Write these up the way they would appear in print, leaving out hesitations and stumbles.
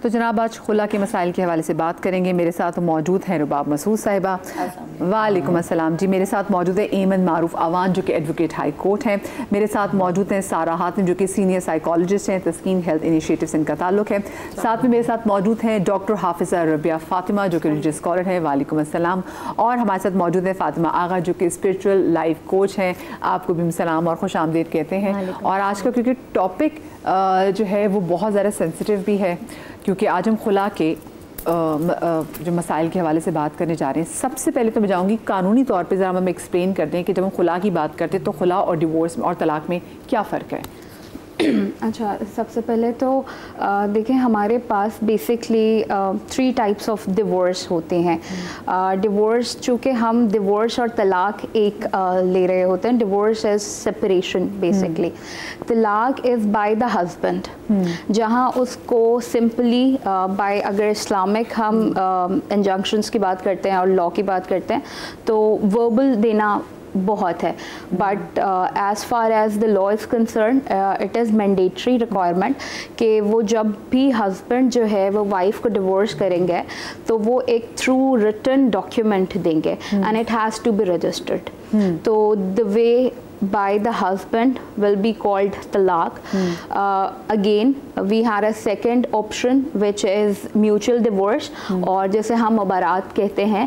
تو جناب آج خلا کے مسائل کے حوالے سے بات کریں گے. میرے ساتھ موجود ہیں رباب مسعود صاحبہ. وعلیکم السلام جی. میرے ساتھ موجود ہے ایمن معروف آوان جو کہ ایڈوکیٹ ہائی کورٹ ہیں. میرے ساتھ موجود ہیں سارہ حاتم جو کہ سینئر سائیکالوجسٹ ہیں, تسکین ہیلتھ انیشیٹو سے ان کا تعلق ہے. ساتھ میں میرے ساتھ موجود ہیں ڈاکٹر حافظہ ربیہ فاطمہ جو کہ ریلیجیس اسکالر ہیں. وعلیکم السلام. اور ہمارے ساتھ موجود ہیں فاطمہ آغا جو کہ اسپرچول لائف کوچ ہیں. آپ کو بھی سلام اور خوش آمدید کہتے ہیں. اور آج کا کیونکہ ٹاپک جو ہے وہ بہت زیادہ سینسٹیو بھی ہے, کیونکہ آج ہم خلا کے جو مسائل کے حوالے سے بات کرنے جا رہے ہیں. سب سے پہلے تو میں جاؤں گی قانونی طور پہ ذرا ہمیں ایکسپلین کر دیں کہ جب ہم خلا کی بات کرتے ہیں تو خلا اور ڈیورس اور طلاق میں کیا فرق ہے؟ اچھا, سب سے پہلے تو دیکھیں ہمارے پاس بیسکلی 3 ٹائپس آف ڈیورس ہوتے ہیں. ڈیورس چونکہ ہم ڈیورس اور طلاق ایک لے رہے ہوتے ہیں. ڈیورس از سپریشن بیسکلی. طلاق از بائی دا ہسبینڈ, جہاں اس کو سمپلی بائی, اگر اسلامک ہم انجنکشنس کی بات کرتے ہیں اور لا کی بات کرتے ہیں تو وربل دینا بہت ہے, but as far as the law is concerned it is mandatory requirement کہ وہ جب بھی ہسبینڈ جو ہے وہ وائف کو ڈیورس کریں گے تو وہ ایک تھرو ریٹن ڈاکیومنٹ دیں گے and it has to be registered. تو the way by the husband will be called talaq. Again we had a second option which is mutual divorce, اور جیسے ہم مبارات کہتے ہیں,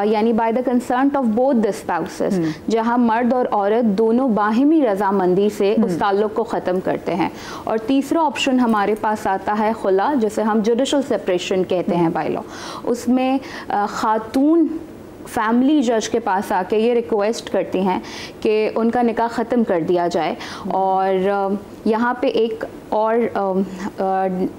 یعنی by the consent of both the spouses, جہاں مرد اور عورت دونوں باہمی رضامندی سے اس تعلق کو ختم کرتے ہیں. اور تیسرا آپشن ہمارے پاس آتا ہے خلا, جسے ہم جوڈیشل سپریشن کہتے ہیں بائی لا. اس میں خاتون فیملی جج کے پاس آ کے یہ ریکویسٹ کرتی ہیں کہ ان کا نکاح ختم کر دیا جائے. اور یہاں پہ ایک اور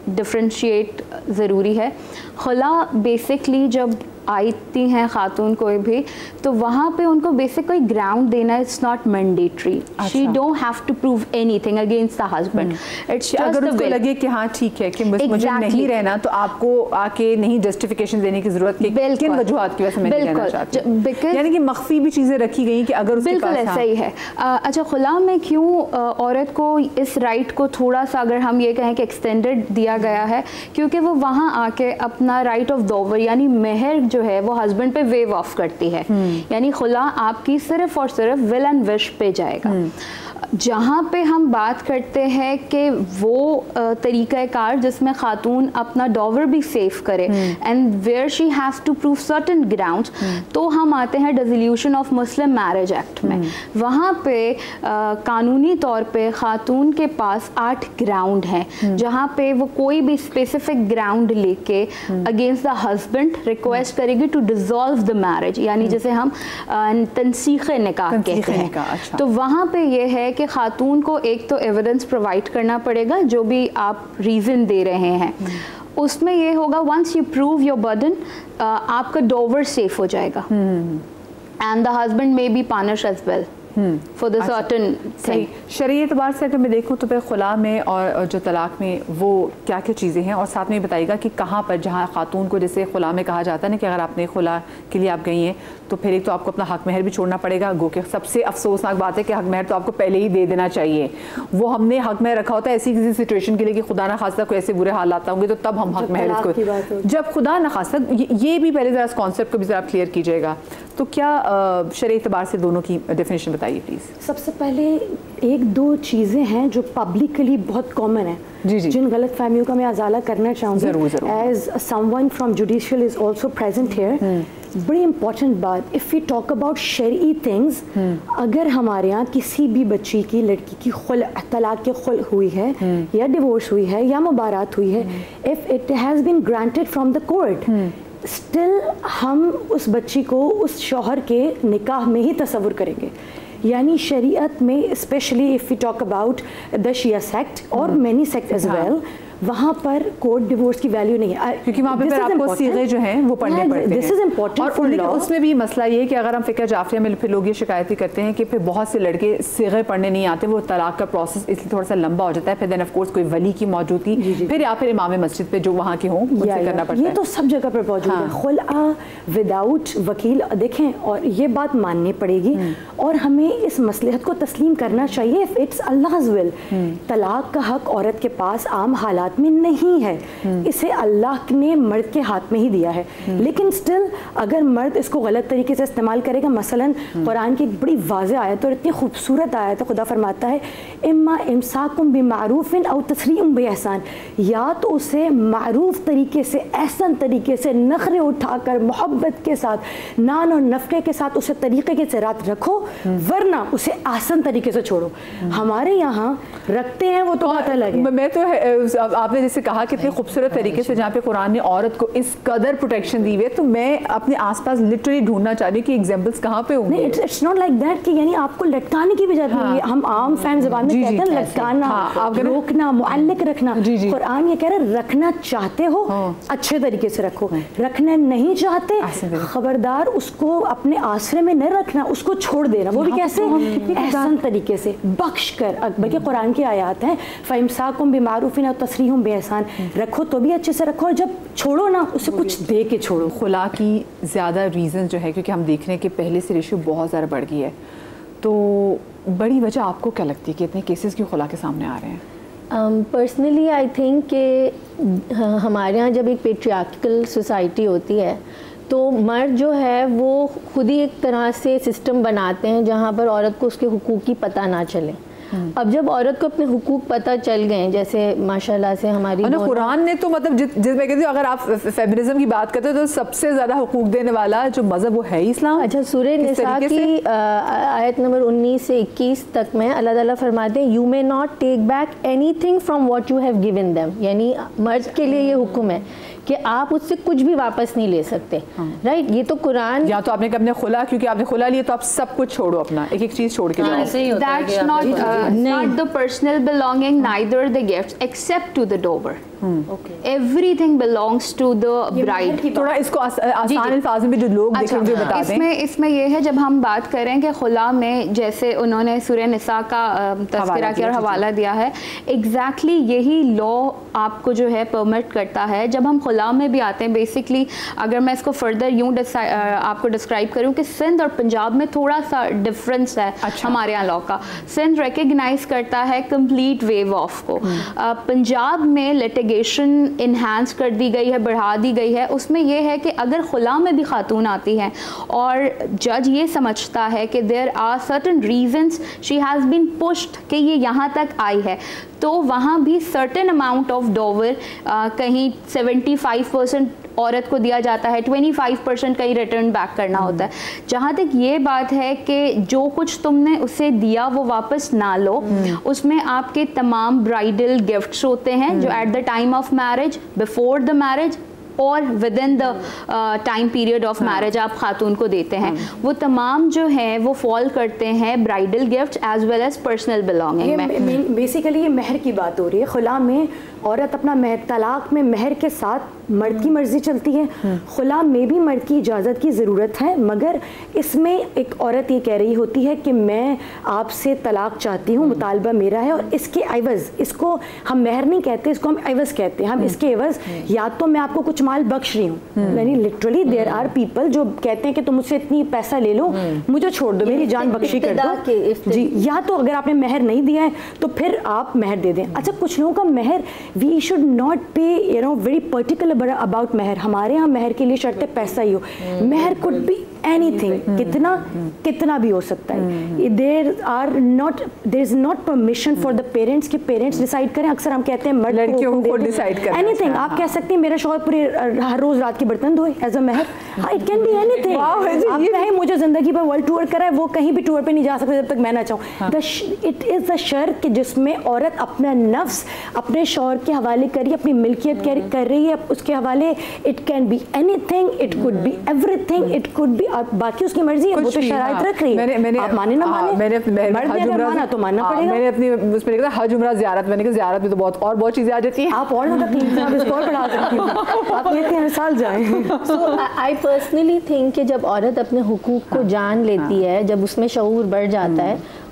ڈفرینشیٹ ضروری ہے. خلا بیسکلی جب آتی ہیں خاتون کوئی بھی تو وہاں پہ ان کو بیسک کوئی گراؤنڈ دینا it's not mandatory. She don't have to prove anything against the husband. اگر اس کو لگے کہ ہاں ٹھیک ہے کہ مجھے نہیں رہنا تو آپ کو آ کے نہیں جسٹیفیکیشن دینے کی ضرورت کہ کن وجوہات کی وجہ سے میں نہیں رہنا چاہتی, یعنی کہ مخفی بھی چیزیں رکھی گئی کہ اگر اس کے پاس. بالکل صحیح ہے. اچھا, خلا میں کیوں عورت کو اس رائٹ کو تھوڑا سا اگر ہم یہ کہیں کہ ایکسٹینڈڈ دیا گیا ہے, کیونکہ وہ وہاں آ کے اپنا رائٹ آف دوور یعنی مہر جو ہے وہ ہسبینڈ پہ ویو آف کرتی ہے. یعنی خلا آپ کی صرف اور صرف ول اینڈ وش پہ جائے گا. جہاں پہ ہم بات کرتے ہیں کہ وہ طریقہ کار جس میں خاتون اپنا ڈاور بھی سیو کرے and where she has to prove certain ground, تو ہم آتے ہیں dissolution of Muslim marriage act میں. وہاں پہ قانونی طور پہ خاتون کے پاس 8 گراؤنڈ ہیں جہاں پہ وہ کوئی بھی اسپیسیفک گراؤنڈ لے کے اگینسٹ دا ہسبینڈ ریکویسٹ کرے گی ٹو ڈیزالو دا میرج, یعنی جسے ہم تنسیخ نکاح کہتے ہیں. تو وہاں پہ یہ ہے کہ خاتون کو ایک تو ایویڈنس پرووائڈ کرنا پڑے گا جو بھی آپ ریزن دے رہے ہیں. اس میں یہ ہوگا once you prove your burden آپ کا ڈوور سیف ہو جائے گا and the husband may be punish as well for the certain thing. شرعی اعتبار سے اگر میں دیکھوں تو پھر خلا میں اور جو طلاق میں وہ کیا کیا چیزیں ہیں, اور ساتھ میں بتائیے گا کہ کہاں پر جہاں خاتون کو جیسے خلا میں کہا جاتا ہے نا کہ اگر آپ نے خلا کے لیے آپ گئی ہیں تو پھر ایک تو آپ کو اپنا حق مہر بھی چھوڑنا پڑے گا, گو کہ سب سے افسوسناک بات ہے کہ حق مہر تو آپ کو پہلے ہی دے دینا چاہیے. وہ ہم نے حق مہر رکھا ہوتا ہے ایسی کسی سچویشن کے لیے کہ خدا نہ خواستہ کوئی ایسے برے حالات ہوں گے تو تب ہم حق مہر اس کو, جب خدا نہ خواستہ. یہ بھی پہلے ذرا اس کانسیپٹ کو بھی ذرا کلیئر کیجیے گا. تو کیا شرعی اعتبار سے دونوں کی ڈیفینیشن بتائیے پلیز. سب سے پہلے 1-2 چیزیں ہیں جو پبلکلی بہت کامن ہیں, جن غلط فہمیوں کا میں ازالہ کرنا چاہوں گی as someone from judicial is also present here. بڑی امپورٹنٹ بات, اف یو ٹاک اباؤٹ شرعی تھنگز, اگر ہمارے یہاں کسی بھی بچی کی لڑکی کی طلاق کے خلع ہوئی ہے یا ڈیورس ہوئی ہے یا مبارات ہوئی ہے, if it has been granted from the court, still ہم اس بچی کو اس شوہر کے نکاح میں ہی تصور کریں گے. یعنی شریعت میں specially if you talk about the Shia sect اور مینی سیکٹ ایز ویل, وہاں پر کورٹ ڈیورس کی ویلیو نہیں ہے کیونکہ وہاں پہ آپ کو صیغے جو ہیں وہ پڑھنے پڑتے ہیں. اور اس میں بھی مسئلہ یہ ہے کہ اگر ہم فقہ جعفریہ میں پھر لوگ یہ شکایت بھی کرتے ہیں کہ پھر بہت سے لڑکے صیغے پڑھنے نہیں آتے, وہ طلاق کا پروسیس اس لیے تھوڑا سا لمبا ہو جاتا ہے. پھر دین آف کورس کوئی ولی کی موجودگی پھر یا پھر امام مسجد پہ جو وہاں کے ہوں ان سے کرنا پڑتا ہے. یہ تو سب جگہ پر موجود ہے. خلع وداؤٹ وکیل, دیکھیں, اور یہ بات ماننی پڑے گی اور ہمیں اس مصلحت کو تسلیم کرنا چاہیے. اف اٹس Allah's will, طلاق کا حق عورت کے پاس عام حالات ہاتھ میں نہیں ہے, اسے اللہ نے مرد کے ہاتھ میں ہی دیا ہے. لیکن سٹل اگر مرد اس کو غلط طریقے سے استعمال کرے گا, مثلا قرآن کی ایک بڑی واضح آیت اور اتنی خوبصورت آیت ہے, خدا فرماتا ہے اما امساکم بمعروف او تسریح باحسان, یا تو اسے معروف طریقے سے, احسن طریقے سے, نخرے اٹھا کر محبت کے ساتھ, نان اور نفقے کے ساتھ اسے طریقے کے ساتھ رکھو, ورنہ اسے آسان طریقے سے چھوڑو. ہمارے یہاں رکھتے ہیں وہ تو بات الگ ہے. میں تو آپ نے جیسے کہا کہ اتنے خوبصورت طریقے سے جہاں پہ قرآن نے عورت کو اس قدر پروٹیکشن دی ہوئی ہے, تو میں اپنے آس پاس لٹرلی ڈھونڈنا چاہ رہی ہوں کہ ایگزامپلس کہاں پہ ہوں گے. اٹس ناٹ لائک دیٹ کہ یعنی آپ کو لٹکانے کی وجہ نہیں ہے. ہم عام فہم زبان میں کہتے ہیں لٹکانا, روکنا, معلق رکھنا. قرآن یہ کہہ رہا ہے رکھنا چاہتے ہو اچھے طریقے سے رکھو, رکھنا نہیں چاہتے خبردار اس کو اپنے آسرے میں نہ رکھنا, اس کو چھوڑ دینا. وہ بھی کیسے؟ احسن طریقے سے, بخش کر. بلکہ قرآن کی آیات ہیں فَإِمْسَاكُمْ بِمَعْرُوفٍ أَوْ تَسْرِيحٌ بِإِحْسَان, رکھو تو بھی اچھے سے رکھو, اور جب چھوڑو نا اسے کچھ دے کے چھوڑو. خلا کی زیادہ ریزن جو ہے, کیونکہ ہم دیکھ رہے ہیں کہ پہلے سے ریشو بہت زیادہ بڑھ گئی ہے, تو بڑی وجہ آپ کو کیا لگتی ہے کہ اتنے کیسز کیوں خلا کے سامنے آ رہے ہیں؟ پرسنلی آئی تھنک کہ ہمارے ہاں جب ایک پیٹریارکل سوسائٹی ہوتی ہے تو مرد جو ہے وہ خود ہی ایک طرح سے سسٹم بناتے ہیں جہاں پر عورت کو اس کے حقوق کی پتہ نہ چلے. اب جب عورت کو اپنے حقوق پتہ چل گئے, جیسے ماشاءاللہ سے ہماری قرآن نے تو مطلب جس میں کہتی ہوں اگر آپ فیمنزم کی بات کرتے ہو تو سب سے زیادہ حقوق دینے والا جو مذہب وہ ہے اسلام. اچھا, سورہ نساء کی آیت نمبر 19 سے 21 تک میں اللہ تعالیٰ فرماتے ہیں you may not take back any thing from what you have given them, یعنی مرد کے لیے یہ حکم ہے کہ آپ اس سے کچھ بھی واپس نہیں لے سکتے. رائٹ, یہ تو قرآن, یا تو آپ نے اپنے خلا, کیونکہ آپ نے خلا لیا تو آپ سب کچھ چھوڑو, اپنا ایک ایک چیز چھوڑ کے جاؤ. That's not the personal belonging, neither the gifts except to the dower. Everything belongs to the bride. تھوڑا اس کو آسان الفاظ میں بھی جو لوگ دیکھیں جو بتا دیں. اس میں یہ ہے جب ہم بات کریں کہ خلا میں جیسے انہوں نے سورہ نساء کا تذکرہ کیا اور حوالہ دیا ہے, ایگزیکٹلی یہی لا آپ کو جو ہے پرمٹ کرتا ہے. جب ہم خلا میں بھی آتے ہیں, بیسکلی اگر میں اس کو فردر یوں آپ کو ڈسکرائب کروں کہ سندھ اور پنجاب میں تھوڑا سا ڈفرینس ہے ہمارے یہاں لا کا. سندھ ریکگنائز کرتا ہے کمپلیٹ ویو آف کو, پنجاب میں لٹیگیشن انہانس کر دی گئی ہے, بڑھا دی گئی ہے. اس میں یہ ہے کہ اگر خلا میں بھی خاتون آتی ہیں اور جج یہ سمجھتا ہے کہ there are certain reasons she has been pushed کہ یہ یہاں تک آئی ہے, تو وہاں بھی سرٹن اماؤنٹ آف ڈوور, کہیں 75% عورت کو دیا جاتا ہے, 25% کہیں ریٹرن بیک کرنا ہوتا ہے. جہاں تک یہ بات ہے کہ جو کچھ تم نے اسے دیا وہ واپس نہ لو, اس میں آپ کے تمام برائڈل گفٹس ہوتے ہیں جو at the time of marriage, before the marriage اور within the time period of marriage آپ خاتون کو دیتے ہیں. وہ تمام جو ہیں وہ فال کرتے ہیں bridal gift as well as personal belonging میں. بیسیکلی یہ مہر کی بات ہو رہی ہے. خلا میں عورت اپنا مہر, طلاق میں مہر کے ساتھ مرد کی مرضی چلتی ہے, خلا میں بھی مرد کی اجازت کی ضرورت ہے, مگر اس میں ایک عورت یہ کہہ رہی ہوتی ہے کہ میں آپ سے طلاق چاہتی ہوں, مطالبہ میرا ہے, اور اس کے عوض, اس کو ہم مہر نہیں کہتے, اس کو ہم عوض کہتے ہیں, ہم اس کے عوض یا تو میں آپ کو کچھ مال بخش رہی ہوں, یعنی لٹرلی دیر آر پیپل جو کہتے ہیں کہ تم مجھ سے اتنی پیسہ لے لو, مجھے چھوڑ دو, میری جان بخشی کر دو. جی, یا تو اگر آپ نے مہر نہیں دیا ہے تو پھر آپ مہر دے دیں. اچھا, کچھ لوگوں کا مہر, we should not pay very particular about مہر. ہمارے یہاں مہر کے لیے شرط پیسہ ہی ہو. مہر کوڈ بی اینی تھنگ, کتنا بھی ہو سکتا ہے. There is not permission for the parents کہ پیرنٹس ڈیسائڈ کریں. اکثر ہم کہتے ہیں مرد لڑکیوں کو ڈیسائڈ کریں اینی تھنگ. آپ کہہ سکتے ہیں میرا شوہر پورے ہر روز رات کے برتن دھوئے ایز اے مہر. It can be anything. آپ کہیں مجھے زندگی پر ورلڈ ٹور کرا ہے, وہ کہیں بھی ٹور پہ نہیں جا سکتے جب تک میں نہ چاہوں. اٹ از دا شرط کہ جس میں عورت اپنا نفس اپنے شوہر کے حوالے کری, اپنی ملکیت کر رہی ہے اس کے حوالے. It can be anything, it could be everything, it could be, باقی اس کی مرضی ہے, وہ تو شرائط رکھ رہی ہے. آپ مانے نہ مانے, مانا تو ماننا پڑے گا. میں نے اپنی اس میں لکھا حج عمرہ زیارت, میں نے کہا زیارت میں تو بہت چیزیں آ جاتی ہیں. آپ اور زیادہ قیمت آپ اس کو اور بڑھا سکتی ہیں, آپ کہتے ہیں ہر سال جائیں. سو آئی پرسنلی تھنک کہ جب عورت اپنے حقوق کو جان لیتی ہے, جب اس میں شعور بڑھ جاتا ہے,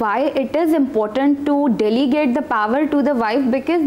why it is important to delegate the power to the wife, because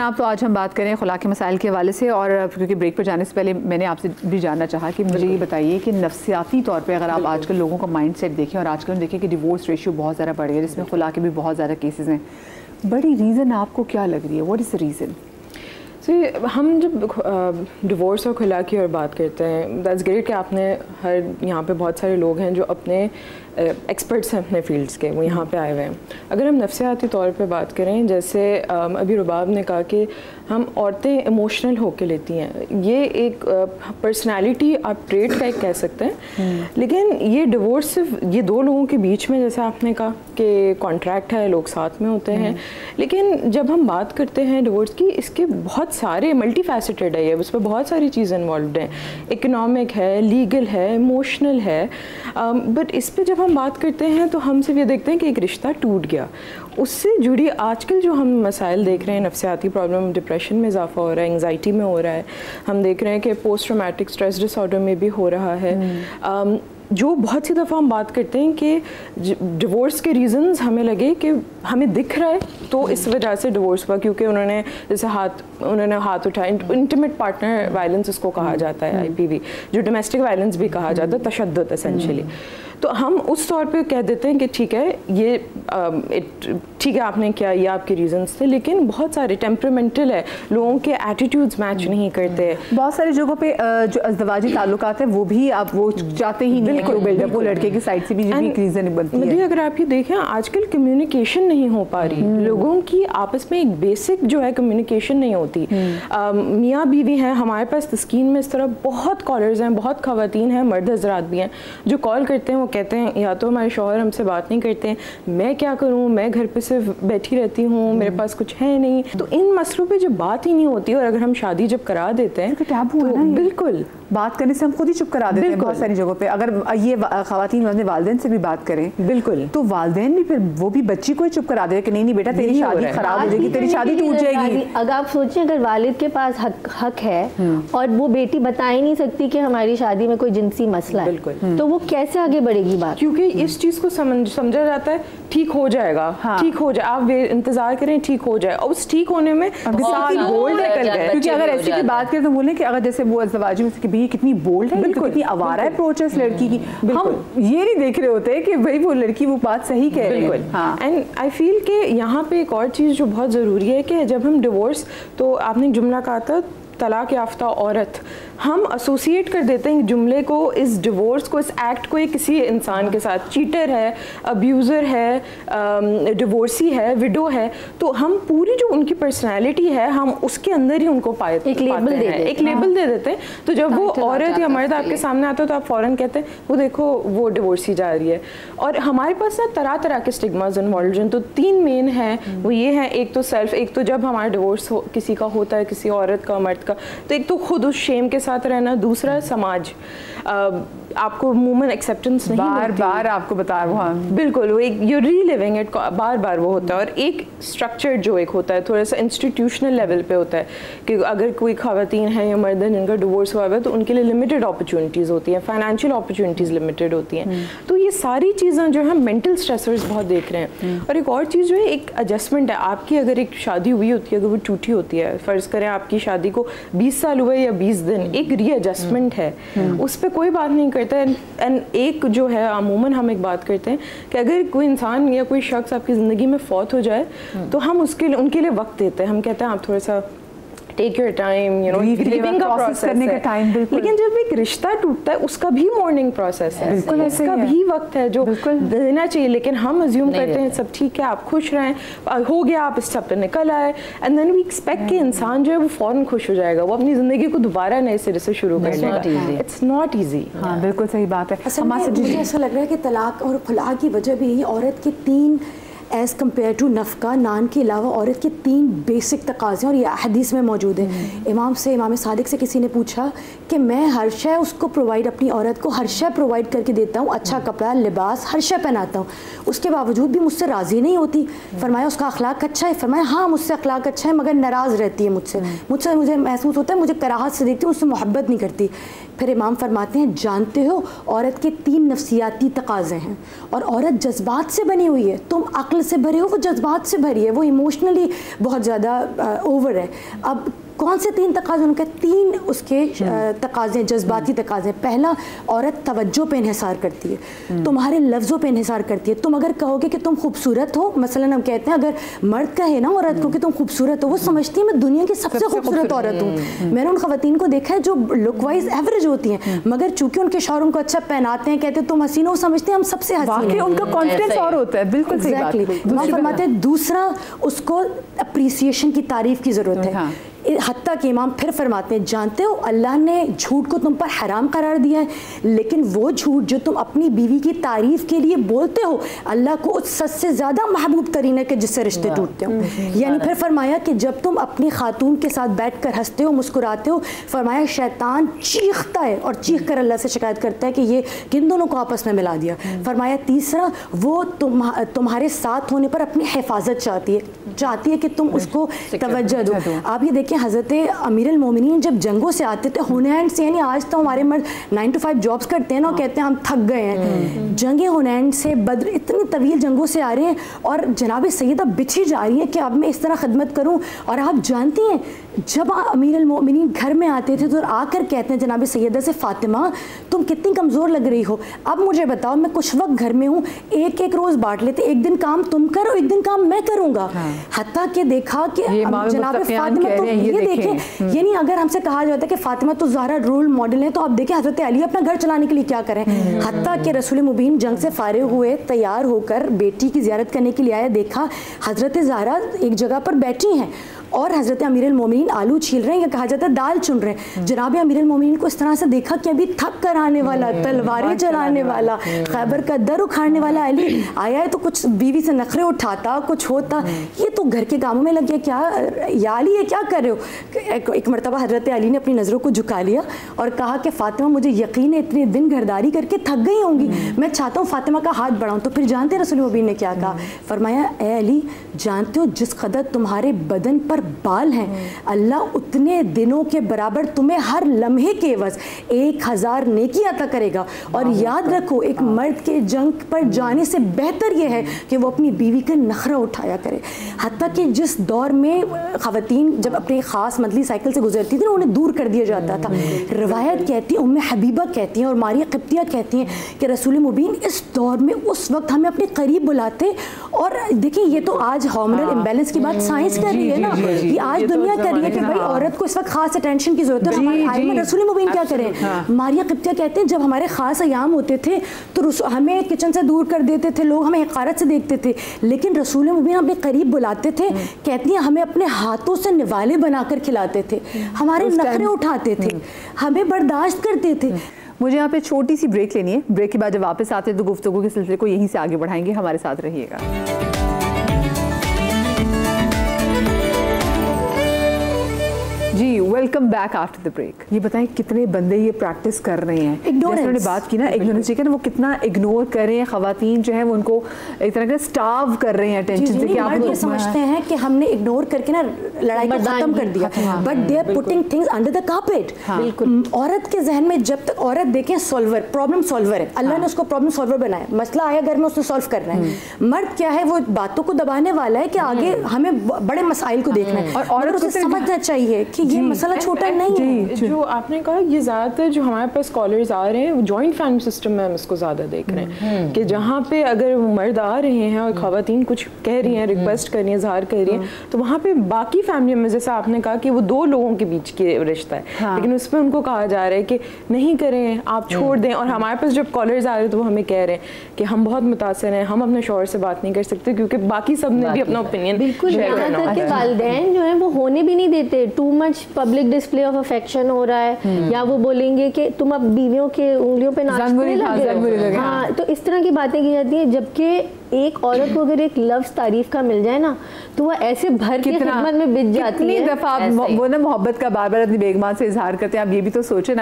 جناب, تو آج ہم بات کریں خلا کے مسائل کے حوالے سے, اور کیونکہ بریک پر جانے سے پہلے میں نے آپ سے بھی جاننا چاہا کہ مجھے یہ بتائیے کہ نفسیاتی طور پہ اگر آپ آج کل لوگوں کا مائنڈ سیٹ دیکھیں, اور آج کل ہم دیکھیں کہ ڈیورس ریشیو بہت زیادہ بڑھ گیا, جس میں خلا کے بھی بہت زیادہ کیسز ہیں, بڑی ریزن آپ کو کیا لگ رہی ہے؟ What is the reason? ہم جب ڈیورس اور خلا کی اور بات کرتے ہیں, دیٹس گریٹ کہ آپ نے یہاں پہ بہت سارے لوگ ہیں جو اپنے ایکسپرٹس ہیں اپنے فیلڈس کے, وہ یہاں پہ آئے ہوئے ہیں. اگر ہم نفسیاتی طور پہ بات کریں, جیسے ابھی رباب نے کہا کہ ہم عورتیں ایموشنل ہو کے لیتی ہیں, یہ ایک پرسنالٹی آپ ٹریٹ کا ایک کہہ سکتے ہیں, لیکن یہ ڈیورس صرف یہ دو لوگوں کے بیچ میں, جیسے آپ نے کہا کہ کانٹریکٹ ہے, لوگ ساتھ میں ہوتے ہیں, لیکن جب ہم بات کرتے ہیں ڈیورس کی, اس کے بہت سارے ملٹی فیسٹڈ ہے, اس پہ بہت ساری چیزیں انوالوڈ ہیں, اکنامک ہے, لیگل ہے, ایموشنل ہے, بٹ اس پہ جب ہم بات کرتے ہیں تو ہم صرف یہ دیکھتے ہیں کہ ایک رشتہ ٹوٹ گیا. اس سے جڑی آج کل جو ہم مسائل دیکھ رہے ہیں, نفسیاتی پرابلم, ڈپریشن میں اضافہ ہو رہا ہے, انگزائٹی میں ہو رہا ہے, ہم دیکھ رہے ہیں کہ post traumatic stress dis order میں بھی ہو رہا ہے. جو بہت سی دفعہ ہم بات کرتے ہیں کہ ڈیورس کے ریزنز ہمیں لگے کہ ہمیں دکھ رہا ہے تو اس وجہ سے ڈیورس ہوا, کیونکہ انہوں نے جیسے ہاتھ اٹھائے, انٹیمیٹ پارٹنر وائلنس اس کو کہا جاتا ہے, IPV, جو ڈومیسٹک وائلنس بھی کہا جاتا ہے, تشدد اسینشلی. تو ہم اس طور پہ کہہ دیتے ہیں کہ ٹھیک ہے, یہ ٹھیک ہے آپ نے کیا, یہ آپ کے ریزنس تھے, لیکن بہت سارے ٹیمپرامنٹل ہے, لوگوں کے ایٹیٹیوڈز میچ نہیں کرتے. بہت ساری جگہوں پہ جو ازدواجی تعلقات ہیں وہ بھی آپ وہ چاہتے ہی نہیں کہ بلڈ اپ, وہ لڑکے کی سائڈ سے بھی ایک ریزن بنتی ہے. اگر آپ یہ دیکھیں, آج کل کمیونیکیشن نہیں ہو پا رہی, لوگوں کی آپس میں ایک بیسک جو ہے کمیونیکیشن نہیں ہوتی. میاں بیوی ہیں, ہمارے پاس تسکین میں اس طرح بہت کالرز ہیں, بہت خواتین ہیں, مرد حضرات بھی ہیں جو کال کرتے ہیں, وہ کہتے ہیں یا تو ہمارے شوہر ہم سے بات نہیں کرتے ہیں, میں کیا کروں, میں گھر پہ صرف بیٹھی رہتی ہوں, میرے پاس کچھ ہے نہیں. تو ان مسئلوں پہ جب بات ہی نہیں ہوتی, اور اگر ہم شادی جب کرا دیتے ہیں تو بالکل بات کرنے سے ہم خود ہی چپ کرا دیتے ہیں بہت ساری جگہوں پہ. اگر یہ خواتین اپنے والدین سے بھی بات کریں بالکل, تو والدین بھی پھر وہ بھی بچی کو ہی چپ کرا دے کہ نہیں بیٹا تیری شادی خراب ہو جائے گی, تیری شادی ٹوٹ جائے گی. اگر آپ سوچیں اگر والد کے پاس حق ہے اور وہ بیٹی بتا ہی نہیں سکتی کہ ہماری شادی میں کوئی جنسی مسئلہ ہے, تو وہ کیسے آگے بڑھے گی بات؟ کیونکہ اس چیز کو سمجھا جاتا ہے ٹھیک ہو جائے گا, ٹھیک ہو جائے, آپ انتظار کریں ٹھیک ہو جائے, اور اس ٹھیک ہونے میں بولڈ نکل گئے. کیونکہ اگر ایسی کی بات کریں تو بولیں کہ اگر جیسے وہ ازدواجی میں سے کہ بھئی کتنی بولڈ ہے, کتنی آوارہ اپروچ ہے اس لڑکی کی, ہم یہ نہیں دیکھ رہے ہوتے کہ بھئی وہ لڑکی وہ بات صحیح کہہ رہی ہے. اینڈ آئی فیل کہ یہاں پہ ایک اور چیز جو بہت ضروری ہے کہ جب ہم ڈیورس, تو آپ نے جملہ کہا تھا طلاق یافتہ عورت, ہم ایسوسیٹ کر دیتے ہیں جملے کو, اس ڈیورس کو, اس ایکٹ کو کسی انسان کے ساتھ, چیٹر ہے, ابیوزر ہے, ڈیورسی ہے, وڈو ہے, تو ہم پوری جو ان کی پرسنالٹی ہے ہم اس کے اندر ہی ان کو ایک لیبل دے دیتے ہیں. تو جب وہ عورت یا مرد آپ کے سامنے آتا ہے تو آپ فوراً کہتے ہیں وہ دیکھو وہ ڈیورسی جا رہی ہے. اور ہمارے پاس نا طرح طرح کے اسٹگماز انوالوڈ ہیں, تو 3 مین ہیں, وہ یہ ہیں, ایک تو سیلف, ایک تو جب ہمارا ڈیورس کسی کا ہوتا ہے, کسی عورت کا, مرد کا, تو ایک تو خود اس شیم کے ساتھ رہنا, دوسرا سماج, آپ کو عموماً ایکسیپٹنس نہیں بار بار آپ کو بتا رہا ہوں, بالکل, وہ ایک یو ری لیونگ اٹ, بار بار وہ ہوتا ہے. اور ایک اسٹرکچر جو ایک ہوتا ہے تھوڑا سا انسٹیٹیوشنل لیول پہ ہوتا ہے کہ اگر کوئی خواتین ہیں یا مرد ہیں جن کا ڈیورس ہوا ہے تو ان کے لیے لمیٹڈ اپرچونیٹیز ہوتی ہیں, فائنینشیل اپرچونیٹیز لمیٹڈ ہوتی ہیں. تو یہ ساری چیزیں جو ہیں مینٹل اسٹریسرز بہت دیکھ رہے ہیں. اور ایک اور چیز جو ہے ایک ایڈجسٹمنٹ ہے آپ کی, اگر ایک شادی ہوئی ہوتی ہے, اگر وہ ٹوٹی ہوتی ہے, فرض کریں آپ کی شادی کو 20 سال ہوئے یا 20 دن, ایک ری ایڈجسٹمنٹ ہے, اس پہ کوئی بات نہیں کرتا ہے. اینڈ ایک جو ہے عموماً ہم ایک بات کرتے ہیں کہ اگر کوئی انسان یا کوئی شخص آپ کی زندگی میں فوت ہو جائے تو ہم ان کے لیے وقت دیتے ہیں, ہم کہتے ہیں آپ تھوڑا سا take your time, you know, grieving کا پروسیس کرنے کا ٹائم. لیکن جب ایک رشتہ ٹوٹتا ہے اس کا بھی مورننگ پروسیس ہے, اس کا بھی وقت ہے جو دینا چاہیے. لیکن ہم ازیوم کرتے ہیں سب ٹھیک ہے, آپ خوش رہیں, ہو گیا, آپ اس سب پہ نکل آئے, اینڈ دین وی ایکسپیکٹ کہ انسان جو ہے وہ فوراً خوش ہو جائے گا, وہ اپنی زندگی کو دوبارہ نئے سرے سے شروع کر لے گا. It's not easy. ہاں بالکل صحیح بات ہے. مجھے ایسا لگ رہا ہے کہ طلاق اور خلا کی وجہ بھی عورت کے 3 ایز کمپیئر ٹو نفقہ, نان کے علاوہ عورت کے 3 بیسک تقاضے, اور یہ حدیث میں موجود ہے. امام صادق سے کسی نے پوچھا کہ میں ہر شے اس کو پرووائڈ, اپنی عورت کو ہر شے پرووائڈ کر کے دیتا ہوں, اچھا کپڑا, لباس, ہر شے پہناتا ہوں, اس کے باوجود بھی مجھ سے راضی نہیں ہوتی. فرمایا اس کا اخلاق اچھا ہے؟ فرمایا ہاں مجھ سے اخلاق اچھا ہے, مگر ناراض رہتی ہے مجھ سے, مجھے محسوس ہوتا ہے مجھے کراہت سے دیکھتی ہے, اس سے محبت نہیں کرتی. پھر امام فرماتے ہیں جانتے ہو عورت کے 3 نفسیاتی تقاضے ہیں اور عورت جذبات سے بنی ہوئی ہے, تم عقل سے بھرے ہو, وہ جذبات سے بھری ہے, وہ ایموشنلی بہت زیادہ اوور ہے. اب کون سے 3 تقاضے؟ ان کے 3 اس کے تقاضے, جذباتی تقاضے. پہلا, عورت توجہ پہ انحصار کرتی ہے, تمہارے لفظوں پہ انحصار کرتی ہے. تم اگر کہو گے کہ تم خوبصورت ہو, مثلا ہم کہتے ہیں اگر مرد کہے نا عورت کو کہ تم خوبصورت ہو, وہ سمجھتی ہے میں دنیا کی سب سے خوبصورت عورت ہوں. میں نے ان خواتین کو دیکھا ہے جو لک وائز ایوریج ہوتی ہیں, مگر چونکہ ان کے شوہر ان کو اچھا پہناتے ہیں, کہتے ہیں تم حسین ہو, سمجھتے ہیں ہم سب سے حسین ہیں. ان کا کانفیڈنس اور ہوتا ہے. بالکل صحیح بات. فرماتے ہیں دوسرا, اس کو اپریسیشن کی, تعریف کی ضرورت ہے. حتیٰ کہ امام پھر فرماتے ہیں جانتے ہو اللہ نے جھوٹ کو تم پر حرام قرار دیا ہے, لیکن وہ جھوٹ جو تم اپنی بیوی کی تعریف کے لیے بولتے ہو اللہ کو اس سچ سے زیادہ محبوب ترین ہے کہ جس سے رشتے ٹوٹتے ہو. یعنی پھر فرمایا کہ جب تم اپنی خاتون کے ساتھ بیٹھ کر ہنستے ہو, مسکراتے ہو, فرمایا شیطان چیختا ہے اور چیخ کر اللہ سے شکایت کرتا ہے کہ یہ کن دونوں کو آپس میں ملا دیا. فرمایا تیسرا, وہ تمہارے ساتھ ہونے پر اپنی حفاظت چاہتی ہے کہ تم اس کو توجہ دو. آپ یہ دیکھیں حضرت امیر المومنین جب جنگوں سے آتے تھے حنین سے, یعنی آج تو ہمارے مرد 9 to 5 جابس کرتے ہیں نا, کہتے ہیں ہم تھک گئے ہیں, جنگ حنین سے, بدر, اتنی طویل جنگوں سے آ رہے ہیں اور جناب سیدہ بچھی جا رہی ہے کہ اب میں اس طرح خدمت کروں. اور آپ جانتی ہیں جب امیر المومنین گھر میں آتے تھے تو آ کر کہتے ہیں جناب سیدہ سے فاطمہ تم کتنی کمزور لگ رہی ہو, اب مجھے بتاؤ میں کچھ وقت گھر میں ہوں, ایک روز بانٹ لیتے, ایک دن کام تم کرو, ایک دن کام میں کروں گا. حتیٰ کہ دیکھا کہ جناب فاطمہ تو یہ دیکھیں, یعنی اگر ہم سے کہا جاتا ہے کہ فاطمہ تو زہرا رول ماڈل ہے, تو آپ دیکھیں حضرت علی اپنا گھر چلانے کے لیے کیا کریں. حتیٰ کہ رسول مبین جنگ سے فارغ ہوئے, تیار ہو کر بیٹی کی زیارت کرنے کے لیے آیا, دیکھا حضرت زہرا ایک جگہ پر بیٹھی ہیں اور حضرت امیر المومنین آلو چھیل رہے ہیں, یا کہا جاتا ہے دال چن رہے ہیں. جناب امیر المومنین کو اس طرح سے دیکھا کہ ابھی تھک کر آنے والا, تلواریں چلانے والا, خیبر کا در اکھاڑنے والا علی آیا ہے تو کچھ بیوی سے نخرے اٹھاتا, کچھ ہوتا, یہ تو گھر کے کاموں میں لگ گیا. کیا یا علی یہ کیا کر رہے ہو؟ ایک مرتبہ حضرت علی نے اپنی نظروں کو جھکا لیا اور کہا کہ فاطمہ مجھے یقین ہے اتنے دن گھرداری کر کے تھک گئی ہوں گی, میں چاہتا ہوں فاطمہ کا ہاتھ بڑھاؤں. تو پھر جانتے رسول مبین نے کیا کہا؟ فرمایا اے علی جانتے ہو جس قدر تمہارے بدن پر بال ہیں اللہ اتنے دنوں کے برابر تمہیں ہر لمحے کے عوض 1000 نیکی عطا کرے گا. اور یاد رکھو ایک مرد کے جنگ پر جانے سے بہتر یہ ہے کہ وہ اپنی بیوی کا نخرہ اٹھایا کرے. حتیٰ کہ جس دور میں خواتین جب اپنے خاص منتھلی سائیکل سے گزرتی تھی انہیں دور کر دیا جاتا تھا, روایت کہتی ہے, ام حبیبہ کہتی ہیں اور ماریہ قبطیہ کہتی ہیں کہ رسول مبین اس دور میں اس وقت ہمیں اپنے قریب بلاتے. اور دیکھیں یہ تو آج ہارمونل امبیلنس کی بات سائنس کر رہی ہے نا, یہ آج دنیا کر رہی ہے کہ بھائی عورت کو اس وقت خاص اٹینشن کی ضرورت ہے. ہمارے آئمہ رسول مبین کیا کریں, ماریہ قبطیہ کہتے ہیں جب ہمارے خاص ایام ہوتے تھے تو ہمیں کچن سے دور کر دیتے تھے لوگ, ہمیں حقارت سے دیکھتے تھے, لیکن رسول مبین اپنے قریب بلاتے تھے, کہتی ہیں ہمیں اپنے ہاتھوں سے نوالے بنا کر کھلاتے تھے, ہمارے نخرے اٹھاتے تھے, ہمیں برداشت کرتے تھے. مجھے یہاں پہ چھوٹی سی بریک لینی ہے, بریک کے بعد جب واپس آتے ہیں تو گفتگو کے سلسلے کو یہیں سے آگے بڑھائیں گے, ہمارے ساتھ رہیے گا. جی welcome back after the break. یہ بتائیں کتنے بندے یہ پریکٹس کر رہے ہیں, جیسے انہوں نے بات کی نا اگنورنس کی, وہ کتنا اگنور کر رہے ہیں, خواتین جو ہیں وہ ان کو ایک طرح کا سٹارو کر رہے ہیں ٹینشن سے کہ آپ یہ سمجھتے ہیں کہ ہم نے اگنور کر کے نا لڑائی کو ختم کر دیا, but they are putting things under the carpet. عورت کے ذہن میں جب تک عورت دیکھیں سولور, پرابلم سولور ہے, اللہ نے اس کو پرابلم سولور بنایا, مسئلہ آیا گھر میں اس کو سالو کرنا ہے. مرد کیا ہے, وہ باتوں کو دبانے والا ہے کہ آگے ہمیں بڑے مسائل کو دیکھنا ہے, اور عورت کو سمجھنا چاہیے کہ یہ مسئلہ چھوٹا نہیں ہے. جو آپ نے کہا یہ زیادہ تر جو ہمارے پاس کالرز آ رہے ہیں جوائنٹ فیملی سسٹم میں ہم اس کو زیادہ دیکھ رہے ہیں کہ جہاں پہ اگر مرد آ رہے ہیں اور خواتین کچھ کہہ رہی ہیں, ریکویسٹ کر رہی ہیں, اظہار کر رہی ہیں, تو وہاں پہ باقی فیملی میں جیسا آپ نے کہا کہ وہ 2 لوگوں کے بیچ کی رشتہ ہے, لیکن اس پہ ان کو کہا جا رہا ہے کہ نہیں کریں, آپ چھوڑ دیں. اور ہمارے پاس جب کالرز آ رہے ہیں تو وہ ہمیں کہہ رہے ہیں کہ ہم بہت متاثر ہیں, ہم اپنے شوہر سے بات نہیں کر سکتے کیونکہ باقی سب نے بھی اپنا اوپینین. بالکل, یہاں تک کہ والدین جو ہیں وہ ہونے بھی نہیں دیتے, too much public display of affection ہو رہا ہے, یا وہ بولیں گے کہ تم اب بیویوں کے انگلیوں پہ ناچنے لگے. ہاں, تو اس طرح کی باتیں کی جاتی ہیں, جبکہ ایک عورت کو اگر ایک لفظ تعریف کا مل جائے نا تو وہ ایسے بھر کی خدمت میں بچ جاتی ہے. کتنی دفعہ وہ نا محبت کا بار بار اپنی بیگمات سے اظہار کرتے ہیں, آپ یہ بھی تو سوچیں نا.